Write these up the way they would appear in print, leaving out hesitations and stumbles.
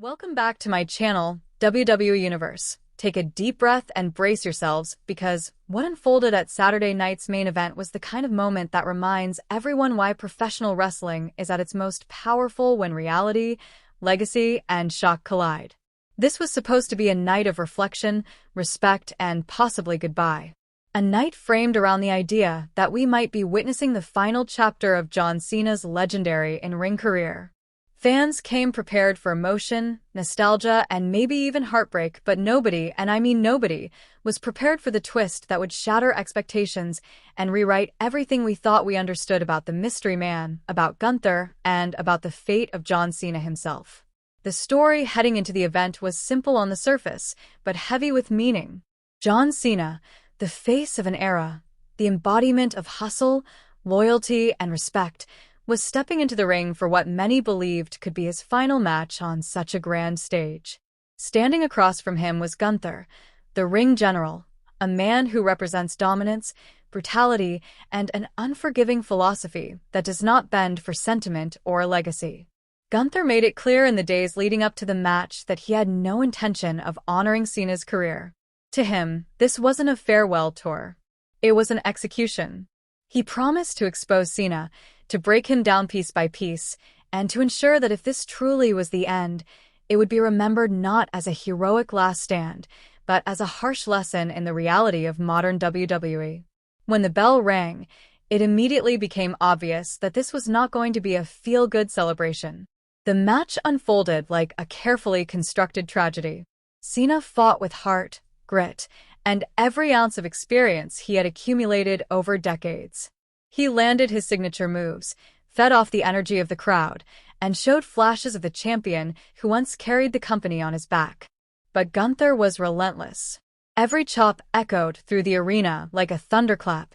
Welcome back to my channel, WWE Universe. Take a deep breath and brace yourselves, because what unfolded at Saturday night's main event was the kind of moment that reminds everyone why professional wrestling is at its most powerful when reality, legacy, and shock collide. This was supposed to be a night of reflection, respect, and possibly goodbye. A night framed around the idea that we might be witnessing the final chapter of John Cena's legendary in-ring career. Fans came prepared for emotion, nostalgia, and maybe even heartbreak, but nobody, and I mean nobody, was prepared for the twist that would shatter expectations and rewrite everything we thought we understood about the mystery man, about Gunther, and about the fate of John Cena himself. The story heading into the event was simple on the surface, but heavy with meaning. John Cena, the face of an era, the embodiment of hustle, loyalty, and respect, was stepping into the ring for what many believed could be his final match on such a grand stage. Standing across from him was Gunther, the ring general, a man who represents dominance, brutality, and an unforgiving philosophy that does not bend for sentiment or legacy. Gunther made it clear in the days leading up to the match that he had no intention of honoring Cena's career. To him, this wasn't a farewell tour. It was an execution. He promised to expose Cena, to break him down piece by piece, and to ensure that if this truly was the end, it would be remembered not as a heroic last stand, but as a harsh lesson in the reality of modern WWE. When the bell rang, it immediately became obvious that this was not going to be a feel-good celebration. The match unfolded like a carefully constructed tragedy. Cena fought with heart, grit, and every ounce of experience he had accumulated over decades. He landed his signature moves, fed off the energy of the crowd, and showed flashes of the champion who once carried the company on his back. But Gunther was relentless. Every chop echoed through the arena like a thunderclap,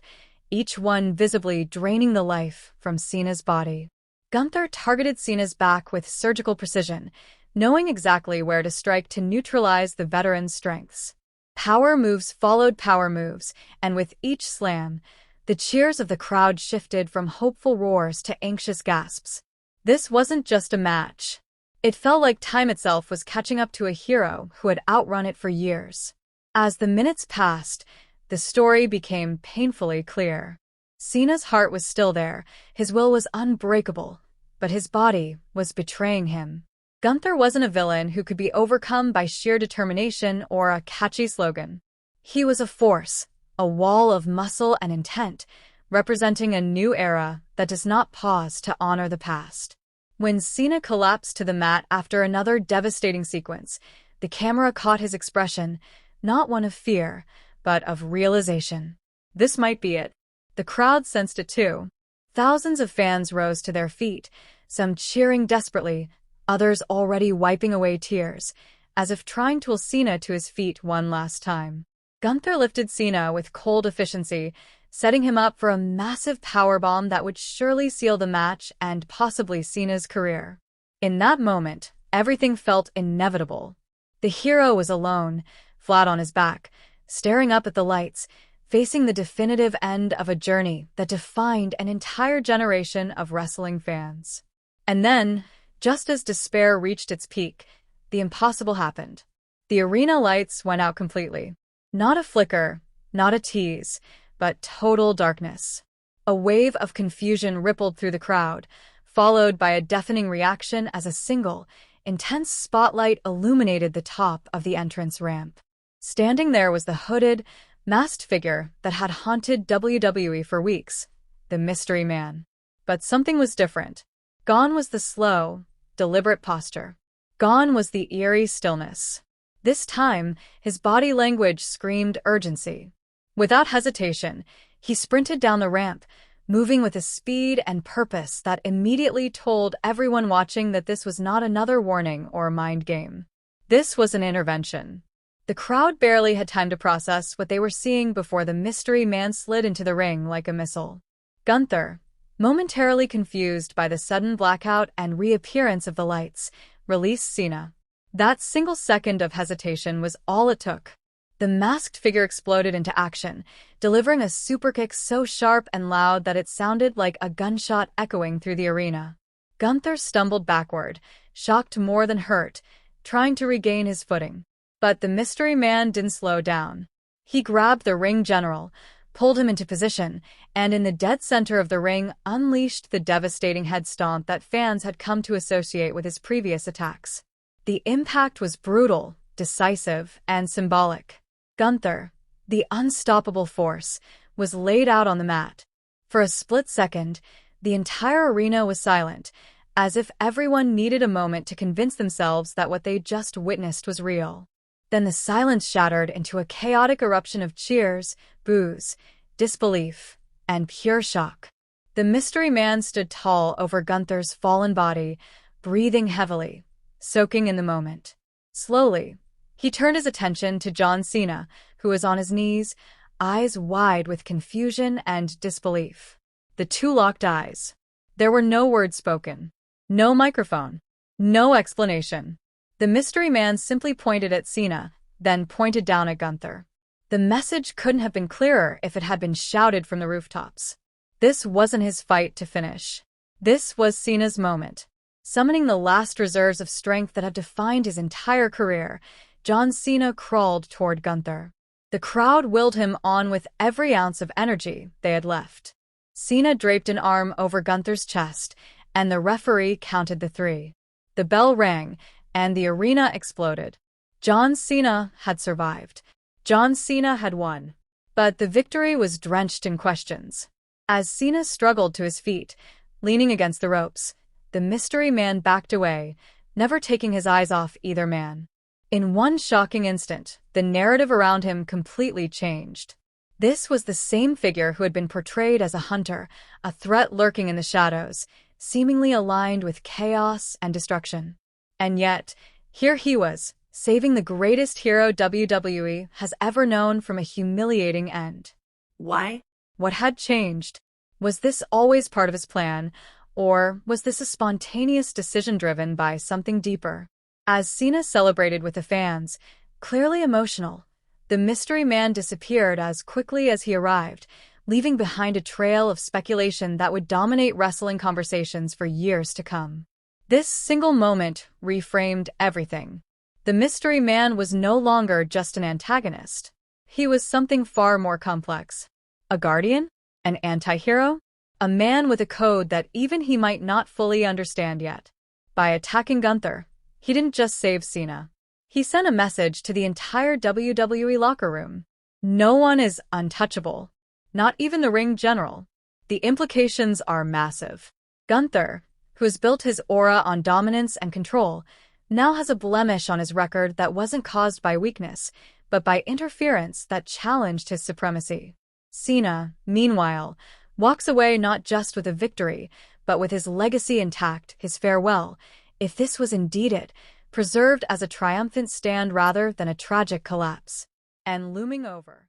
each one visibly draining the life from Cena's body. Gunther targeted Cena's back with surgical precision, knowing exactly where to strike to neutralize the veteran's strengths. Power moves followed power moves, and with each slam, the cheers of the crowd shifted from hopeful roars to anxious gasps. This wasn't just a match. It felt like time itself was catching up to a hero who had outrun it for years. As the minutes passed, the story became painfully clear. Cena's heart was still there, his will was unbreakable, but his body was betraying him. Gunther wasn't a villain who could be overcome by sheer determination or a catchy slogan. He was a force, a wall of muscle and intent, representing a new era that does not pause to honor the past. When Cena collapsed to the mat after another devastating sequence, the camera caught his expression, not one of fear, but of realization. This might be it. The crowd sensed it too. Thousands of fans rose to their feet, some cheering desperately, others already wiping away tears, as if trying to will Cena to his feet one last time. Gunther lifted Cena with cold efficiency, setting him up for a massive powerbomb that would surely seal the match and possibly Cena's career. In that moment, everything felt inevitable. The hero was alone, flat on his back, staring up at the lights, facing the definitive end of a journey that defined an entire generation of wrestling fans. And then, just as despair reached its peak, the impossible happened. The arena lights went out completely. Not a flicker, not a tease, but total darkness. A wave of confusion rippled through the crowd, followed by a deafening reaction as a single, intense spotlight illuminated the top of the entrance ramp. Standing there was the hooded, masked figure that had haunted WWE for weeks, the Mystery Man. But something was different. Gone was the slow, deliberate posture. Gone was the eerie stillness. This time, his body language screamed urgency. Without hesitation, he sprinted down the ramp, moving with a speed and purpose that immediately told everyone watching that this was not another warning or mind game. This was an intervention. The crowd barely had time to process what they were seeing before the mystery man slid into the ring like a missile. Gunther, momentarily confused by the sudden blackout and reappearance of the lights, released Cena. That single second of hesitation was all it took. The masked figure exploded into action, delivering a superkick so sharp and loud that it sounded like a gunshot echoing through the arena. Gunther stumbled backward, shocked more than hurt, trying to regain his footing. But the mystery man didn't slow down. He grabbed the ring general, pulled him into position, and in the dead center of the ring unleashed the devastating head stomp that fans had come to associate with his previous attacks. The impact was brutal, decisive, and symbolic. Gunther, the unstoppable force, was laid out on the mat. For a split second, the entire arena was silent, as if everyone needed a moment to convince themselves that what they just witnessed was real. Then the silence shattered into a chaotic eruption of cheers, boos, disbelief, and pure shock. The mystery man stood tall over Gunther's fallen body, breathing heavily, soaking in the moment. Slowly, he turned his attention to John Cena, who was on his knees, eyes wide with confusion and disbelief. The two locked eyes. There were no words spoken, no microphone, no explanation. The mystery man simply pointed at Cena, then pointed down at Gunther. The message couldn't have been clearer if it had been shouted from the rooftops. This wasn't his fight to finish. This was Cena's moment. Summoning the last reserves of strength that had defined his entire career, John Cena crawled toward Gunther. The crowd willed him on with every ounce of energy they had left. Cena draped an arm over Gunther's chest, and the referee counted the three. The bell rang, and the arena exploded. John Cena had survived. John Cena had won. But the victory was drenched in questions. As Cena struggled to his feet, leaning against the ropes, the mystery man backed away, never taking his eyes off either man. In one shocking instant, the narrative around him completely changed. This was the same figure who had been portrayed as a hunter, a threat lurking in the shadows, seemingly aligned with chaos and destruction. And yet, here he was, saving the greatest hero WWE has ever known from a humiliating end. Why? What had changed? Was this always part of his plan, or was this a spontaneous decision driven by something deeper? As Cena celebrated with the fans, clearly emotional, the mystery man disappeared as quickly as he arrived, leaving behind a trail of speculation that would dominate wrestling conversations for years to come. This single moment reframed everything. The mystery man was no longer just an antagonist. He was something far more complex. A guardian? An anti-hero? A man with a code that even he might not fully understand yet. By attacking Gunther, he didn't just save Cena. He sent a message to the entire WWE locker room. No one is untouchable. Not even the ring general. The implications are massive. Gunther, who has built his aura on dominance and control, now has a blemish on his record that wasn't caused by weakness, but by interference that challenged his supremacy. Cena, meanwhile, walks away not just with a victory, but with his legacy intact, his farewell, if this was indeed it, preserved as a triumphant stand rather than a tragic collapse. And looming over